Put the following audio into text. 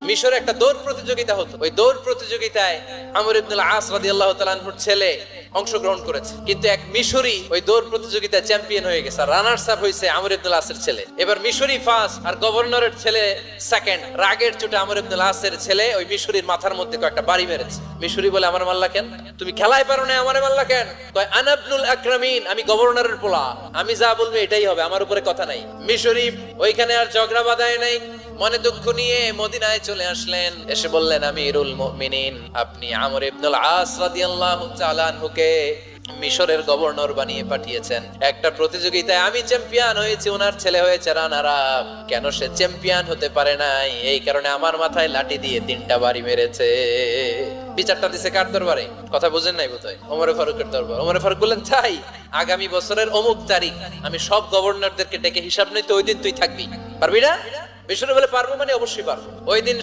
মিশরে একটা দৌড় প্রতিযোগিতা হতো। ওই দৌড় প্রতিযোগিতায় আমর ইবনুল আস রাদিয়াল্লাহু তাআলা আনহুর ছেলে অংশগ্রহণ করেছে, কিন্তু এক মিশরি ওই দৌড় প্রতিযোগিতায় চ্যাম্পিয়ন হয়ে গেছে। রানার্স আপ হয়েছে আমর ইবনুল আসের ছেলে। এবার মিশরি ফার্স্ট আর গভর্নরের ছেলে সেকেন্ড। রাগের চোটে আমর ইবনুল আসের ছেলে ওই মিশরির মাথার মধ্যে কয়েকটা বাড়ি মেরেছে। মিশরি বলে, আমার মাল্লা কেন? তুমি খেলায় পারো না, আমারে মাল্লা কেন? কয়, আনা ইবনুল আকরামিন, আমি গভর্নরের পোলা, আমি যা বলবো এটাই হবে, আমার উপরে কথা নাই। মিশরি ওইখানে আর ঝগড়া বাঁধায় নাই, মনে দুঃখ নিয়ে মদিনায় চলে আসলেন। এসে বললেন, আমিরুল মুমিনিন, আপনি আমর ইবনুল আস রাদিয়াল্লাহু তাআলা আনহুকে মিশরের গভর্নর বানিয়ে পাঠিয়েছেন। একটা প্রতিযোগিতায় আমি চ্যাম্পিয়ন হয়েছি, ওনার ছেলে হয়েছে রানার আপ। কেন সে চ্যাম্পিয়ন হতে পারে নাই? এই কারণে আমার মাথায় লাঠি দিয়ে 3টা বাড়ি মেরেছে। বিচারটা দিছে কার দরবারে? কথা বুঝেন নাই বোধহয়, ওমর ফারুকের দরবার। ওমর ফারুক বললেন, তাই আগামী বছরের অমুক তারিখ আমি সব গভর্নরদেরকে ডেকে হিসাব নিতে, ওই দিন তুই থাকবি, পারবি না? মিশরে বলে, পারবো, মানে অবশ্যই পারবো। ওই দিন